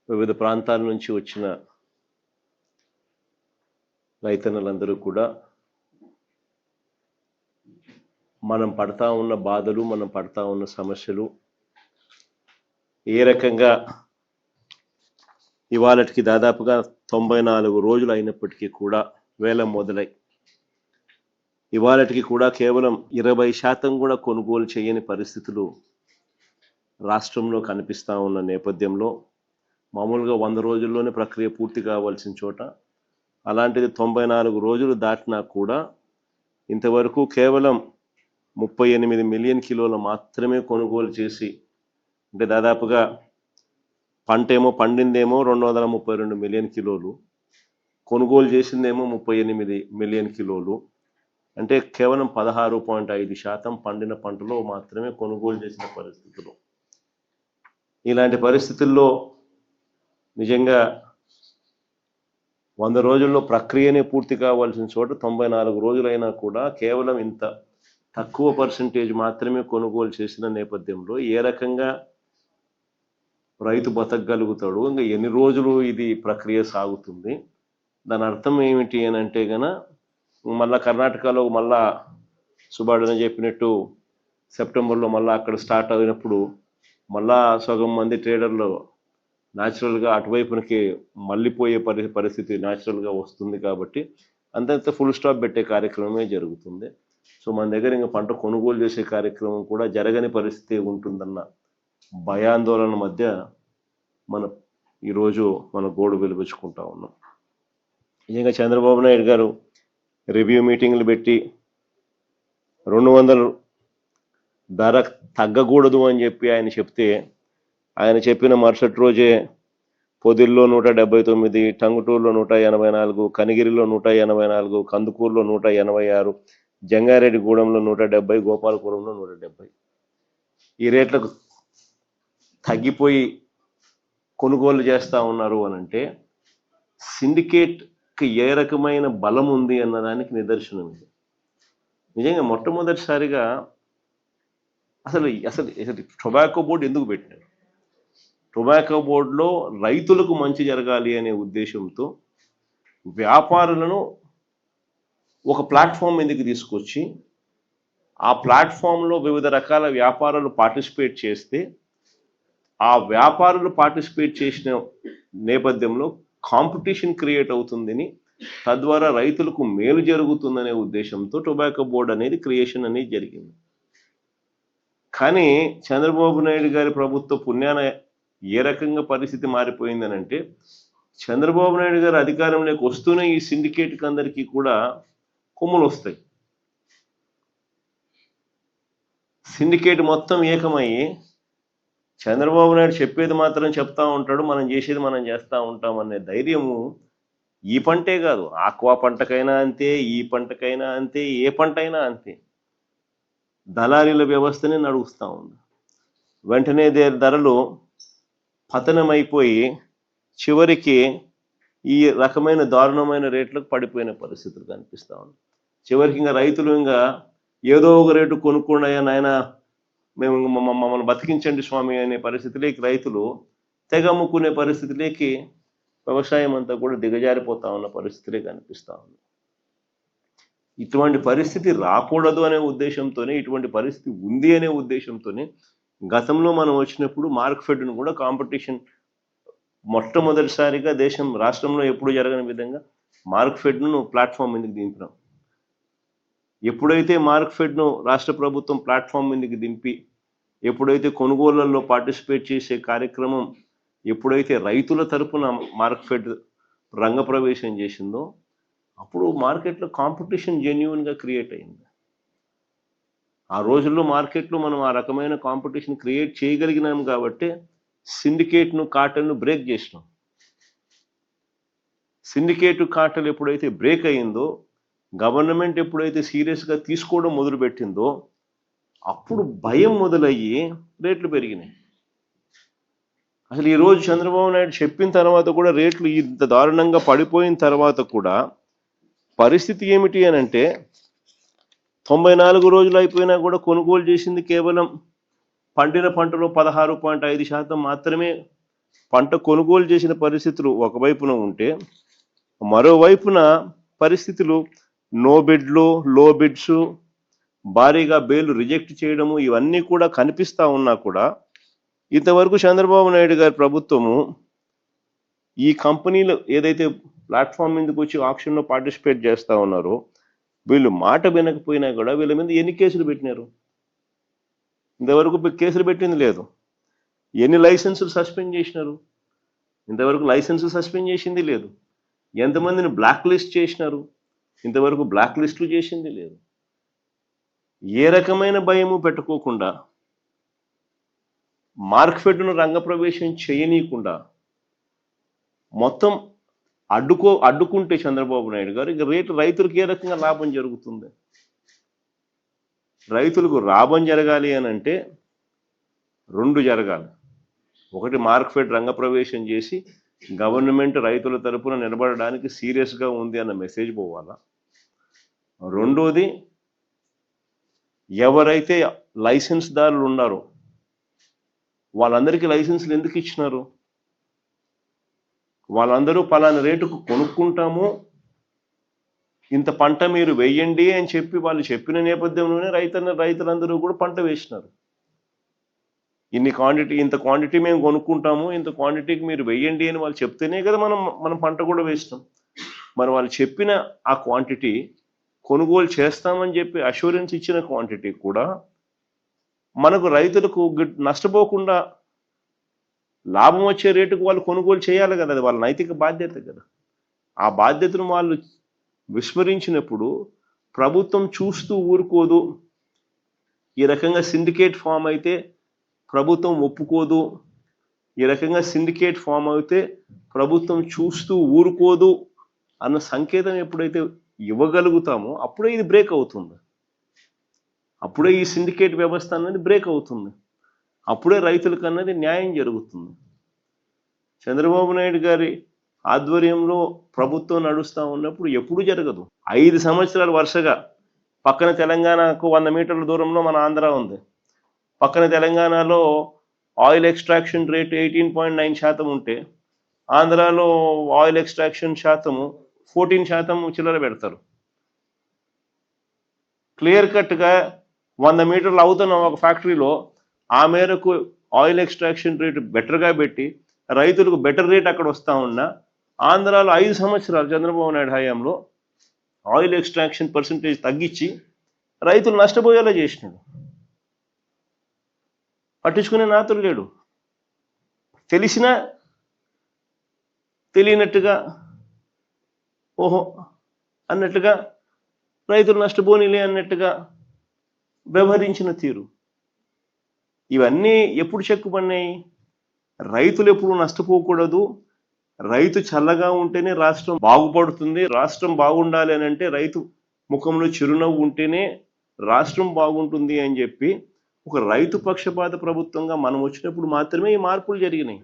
వివిధ ప్రాంతాల నుంచి వచ్చిన రైతన్నలందరూ కూడా మనం పడతా ఉన్న బాధలు, మనం పడతా ఉన్న సమస్యలు ఏ రకంగా ఇవాళటికి దాదాపుగా 94 రోజులు అయినప్పటికీ కూడా వేలం మొదలై ఇవాళటికి కూడా కేవలం 20% కూడా కొనుగోలు చేయని పరిస్థితులు రాష్ట్రంలో కనిపిస్తూ ఉన్న నేపథ్యంలో మామూలుగా 100 రోజుల్లోనే ప్రక్రియ పూర్తి కావాల్సిన చోట అలాంటిది 94 రోజులు దాటినా కూడా ఇంతవరకు కేవలం 38 మిలియన్ కిలోలు మాత్రమే కొనుగోలు చేసి, అంటే దాదాపుగా పంటేమో పండిందేమో 232 మిలియన్ కిలోలు, కొనుగోలు చేసిందేమో 38 మిలియన్ కిలోలు, అంటే కేవలం 16.5% పండిన పంటలో మాత్రమే కొనుగోలు చేసిన పరిస్థితులు. ఇలాంటి పరిస్థితుల్లో నిజంగా 100 రోజుల్లో ప్రక్రియనే పూర్తి కావాల్సిన చోట 94 రోజులైనా కూడా కేవలం ఇంత తక్కువ పర్సంటేజ్ మాత్రమే కొనుగోలు చేసిన నేపథ్యంలో ఏ రకంగా రైతు బతకగలుగుతాడు, ఇంకా ఎన్ని రోజులు ఇది ప్రక్రియ సాగుతుంది? దాని అర్థం ఏమిటి అని అంటే గన మళ్ళా కర్ణాటకలో మళ్ళా సుబ్బాడన చెప్పినట్టు సెప్టెంబర్లో మళ్ళీ అక్కడ స్టార్ట్ అయినప్పుడు మళ్ళా సగం మంది ట్రేడర్లు న్యాచురల్గా అటువైపునకి మళ్ళీపోయే పరిస్థితి న్యాచురల్గా వస్తుంది. కాబట్టి అంతంత ఫుల్ స్టాప్ పెట్టే కార్యక్రమమే జరుగుతుంది. సో మన దగ్గర ఇంకా పంట కొనుగోలు చేసే కార్యక్రమం కూడా జరగని పరిస్థితి ఉంటుందన్న భయాందోళన మధ్య ఈరోజు మన గోడు వెలిపించుకుంటా ఉన్నాం. నిజంగా చంద్రబాబు నాయుడు గారు రివ్యూ మీటింగ్లు పెట్టి 200 ధర తగ్గకూడదు అని చెప్పి ఆయన చెప్తే, ఆయన చెప్పిన మరుసటి రోజే పొదిల్లో 179, టంగుటూరులో 184, కనిగిరిలో 184, కందుకూరులో 186, జంగారెడ్డిగూడెంలో 170, గోపాలపురంలో 170 ఈ రేట్లకు తగ్గిపోయి కొనుగోలు చేస్తూ ఉన్నారు అని అంటే సిండికేట్కి ఏ రకమైన బలం ఉంది అన్నదానికి నిదర్శనం ఇది. నిజంగా మొట్టమొదటిసారిగా అసలు టొబాకో బోర్డు ఎందుకు పెట్టినారు? టొబాకో బోర్డులో రైతులకు మంచి జరగాలి అనే ఉద్దేశంతో వ్యాపారులను ఒక ప్లాట్ఫామ్ మీదకి తీసుకొచ్చి ఆ ప్లాట్ఫామ్లో వివిధ రకాల వ్యాపారాలు పార్టిసిపేట్ చేస్తే ఆ వ్యాపారులు పార్టిసిపేట్ చేసిన నేపథ్యంలో కాంపిటీషన్ క్రియేట్ అవుతుందని, తద్వారా రైతులకు మేలు జరుగుతుందనే ఉద్దేశంతో టొబాకో బోర్డు అనేది క్రియేషన్ అనేది జరిగింది. కానీ చంద్రబాబు నాయుడు గారి ప్రభుత్వ పుణ్యాన ఏ రకంగా పరిస్థితి మారిపోయిందని అంటే, చంద్రబాబు నాయుడు గారు అధికారంలోకి వస్తూనే ఈ సిండికేట్కి అందరికీ కూడా కొమ్ములు వస్తాయి. సిండికేట్ మొత్తం ఏకమయ్యి చంద్రబాబు నాయుడు చెప్పేది మాత్రం చెప్తా ఉంటాడు, మనం చేసేది మనం చేస్తూ ఉంటాం అనే ధైర్యము ఈ పంటే కాదు, ఆక్వా పంటకైనా అంతే, ఈ పంటకైనా అంతే, ఏ పంట అయినా అంతే. దళారీల వ్యవస్థనే నడుస్తూ ఉంది. వెంటనే ధరలు పతనమైపోయి చివరికి ఈ రకమైన దారుణమైన రేట్లకు పడిపోయిన పరిస్థితులు కనిపిస్తూ ఉంది. చివరికి ఇంకా రైతులు ఇంకా ఏదో ఒక రేటు కొనుక్కున్నాయా నాయన, మేము మమ్మల్ని బతికించండి స్వామి అనే పరిస్థితిలోకి రైతులు తెగ అమ్ముకునే పరిస్థితిలోకి వ్యవసాయం అంతా కూడా దిగజారిపోతా ఉన్న పరిస్థితులే కనిపిస్తూ ఉంది. ఇటువంటి పరిస్థితి రాకూడదు అనే ఉద్దేశంతోనే, ఇటువంటి పరిస్థితి ఉంది అనే ఉద్దేశంతోనే గతంలో మనం వచ్చినప్పుడు మార్క్ఫెడ్ను కూడా కాంపిటీషన్ మొట్టమొదటిసారిగా రాష్ట్రంలో ఎప్పుడు జరగని విధంగా మార్క్ఫెడ్ను ప్లాట్ఫామ్ మీదకి దింపినాం. ఎప్పుడైతే మార్క్ఫెడ్ను రాష్ట్ర ప్రభుత్వం ప్లాట్ఫామ్ మీదకి దింపి ఎప్పుడైతే కొనుగోళ్లలో పార్టిసిపేట్ చేసే కార్యక్రమం ఎప్పుడైతే రైతుల తరపున మార్క్ఫెడ్ రంగప్రవేశం చేసిందో అప్పుడు మార్కెట్లో కాంపిటీషన్ జెన్యూన్గా క్రియేట్ అయింది. ఆ రోజుల్లో మార్కెట్లో మనం ఆ రకమైన కాంపిటీషన్ క్రియేట్ చేయగలిగినాం కాబట్టి సిండికేట్ను, కార్టెల్ను బ్రేక్ చేసినాం. సిండికేట్, కార్టెల్ ఎప్పుడైతే బ్రేక్ అయిందో, గవర్నమెంట్ ఎప్పుడైతే సీరియస్గా తీసుకోవడం మొదలుపెట్టిందో అప్పుడు భయం మొదలయ్యి రేట్లు పెరిగినాయి. అసలు ఈరోజు చంద్రబాబు నాయుడు చెప్పిన తర్వాత కూడా రేట్లు ఇంత దారుణంగా పడిపోయిన తర్వాత కూడా పరిస్థితి ఏమిటి అని అంటే, 94 రోజులు అయిపోయినా కూడా కొనుగోలు చేసింది కేవలం పండిన పంటలో 16.5% మాత్రమే పంట కొనుగోలు చేసిన పరిస్థితులు ఒకవైపున ఉంటే, మరోవైపున పరిస్థితులు నో బిడ్లు, లో బిడ్స్, భారీగా బేలు రిజెక్ట్ చేయడము ఇవన్నీ కూడా కనిపిస్తా ఉన్నా కూడా ఇంతవరకు చంద్రబాబు నాయుడు గారి ప్రభుత్వము ఈ కంపెనీలు ఏదైతే ప్లాట్ఫామ్ మీదకి వచ్చి ఆక్షన్లో పార్టిసిపేట్ చేస్తూ ఉన్నారో వీళ్ళు మాట వినకపోయినా కూడా వీళ్ళ మీద ఎన్ని కేసులు పెట్టినారు? ఇంతవరకు కేసులు పెట్టింది లేదు. ఎన్ని లైసెన్సులు సస్పెండ్ చేసినారు? ఇంతవరకు లైసెన్సులు సస్పెండ్ చేసింది లేదు. ఎంతమందిని బ్లాక్ లిస్ట్ చేసినారు? ఇంతవరకు బ్లాక్ లిస్టులు చేసింది లేదు. ఏ రకమైన భయము పెట్టుకోకుండా, మార్కెట్ను రంగప్రవేశం చేయనీయకుండా మొత్తం అడ్డుకుంటే చంద్రబాబు నాయుడు గారు ఇక రైతులకు ఏ రకంగా లాభం జరుగుతుంది? రైతులకు లాభం జరగాలి అని అంటే రెండు జరగాలి. ఒకటి, మార్కెట్ రంగప్రవేశం చేసి గవర్నమెంట్ రైతుల తరపున నిలబడడానికి సీరియస్గా ఉంది అన్న మెసేజ్ పోవాలా. రెండోది, ఎవరైతే లైసెన్స్దారులు ఉన్నారో వాళ్ళందరికీ లైసెన్సులు ఎందుకు ఇచ్చినారు? వాళ్ళందరూ పలానా రేటుకు కొనుక్కుంటాము, ఇంత పంట మీరు వేయండి అని చెప్పి వాళ్ళు చెప్పిన నేపథ్యంలోనే రైతులందరూ కూడా పంట వేసినారు. ఇంత క్వాంటిటీ మేము కొనుక్కుంటాము, ఇంత క్వాంటిటీకి మీరు వేయండి అని వాళ్ళు చెప్తేనే కదా మనం పంట కూడా వేస్తాం. మరి వాళ్ళు చెప్పిన ఆ క్వాంటిటీ కొనుగోలు చేస్తామని చెప్పి అష్యూరెన్స్ ఇచ్చిన క్వాంటిటీ కూడా మనకు రైతులకు నష్టపోకుండా లాభం వచ్చే రేటుకు వాళ్ళు కొనుగోలు చేయాలి కదా. అది వాళ్ళ నైతిక బాధ్యత కదా. ఆ బాధ్యతను వాళ్ళు విస్మరించినప్పుడు ప్రభుత్వం చూస్తూ ఊరుకోదు. ఈ రకంగా సిండికేట్ ఫామ్ అయితే ప్రభుత్వం ఒప్పుకోదు, ఈ రకంగా సిండికేట్ ఫామ్ అయితే ప్రభుత్వం చూస్తూ ఊరుకోదు అన్న సంకేతం ఎప్పుడైతే ఇవ్వగలుగుతామో అప్పుడే ఇది బ్రేక్ అవుతుంది. అప్పుడే ఈ సిండికేట్ వ్యవస్థ అనేది బ్రేక్ అవుతుంది. అప్పుడే రైతులకు అన్నది న్యాయం జరుగుతుంది. చంద్రబాబు నాయుడు గారి ఆధ్వర్యంలో ప్రభుత్వం నడుస్తూ ఉన్నప్పుడు ఎప్పుడూ జరగదు. 5 సంవత్సరాలు వరుసగా పక్కన తెలంగాణకు 100 మీటర్ల దూరంలో మన ఆంధ్ర ఉంది. పక్కన తెలంగాణలో ఆయిల్ ఎక్స్ట్రాక్షన్ రేట్ 18.9% ఉంటే ఆంధ్రాలో ఆయిల్ ఎక్స్ట్రాక్షన్ శాతము 14% చిల్లర పెడతారు. క్లియర్ కట్గా 100 మీటర్లు అవుతున్న ఒక ఫ్యాక్టరీలో ఆ మేరకు ఆయిల్ ఎక్స్ట్రాక్షన్ రేటు బెటర్గా పెట్టి రైతులకు బెటర్ రేట్ అక్కడ వస్తూ ఉన్నా, ఆంధ్రాలో 5 సంవత్సరాలు చంద్రబాబు నాయుడు హయాంలో ఆయిల్ ఎక్స్ట్రాక్షన్ పర్సంటేజ్ తగ్గించి రైతులు నష్టపోయేలా చేసినాడు. పట్టించుకునే నాతులు లేడు. తెలిసినా తెలియనట్టుగా ఓహో అన్నట్టుగా రైతులు నష్టపోనిలే అన్నట్టుగా వ్యవహరించిన తీరు ఇవన్నీ ఎప్పుడు చెక్కుపడినాయి? రైతులు ఎప్పుడు నష్టపోకూడదు, రైతు చల్లగా ఉంటేనే రాష్ట్రం బాగుపడుతుంది, రాష్ట్రం బాగుండాలి అని అంటే రైతు ముఖంలో చిరునవ్వు ఉంటేనే రాష్ట్రం బాగుంటుంది అని చెప్పి ఒక రైతు పక్షపాత ప్రభుత్వంగా మనం వచ్చినప్పుడు మాత్రమే ఈ మార్పులు జరిగినాయి.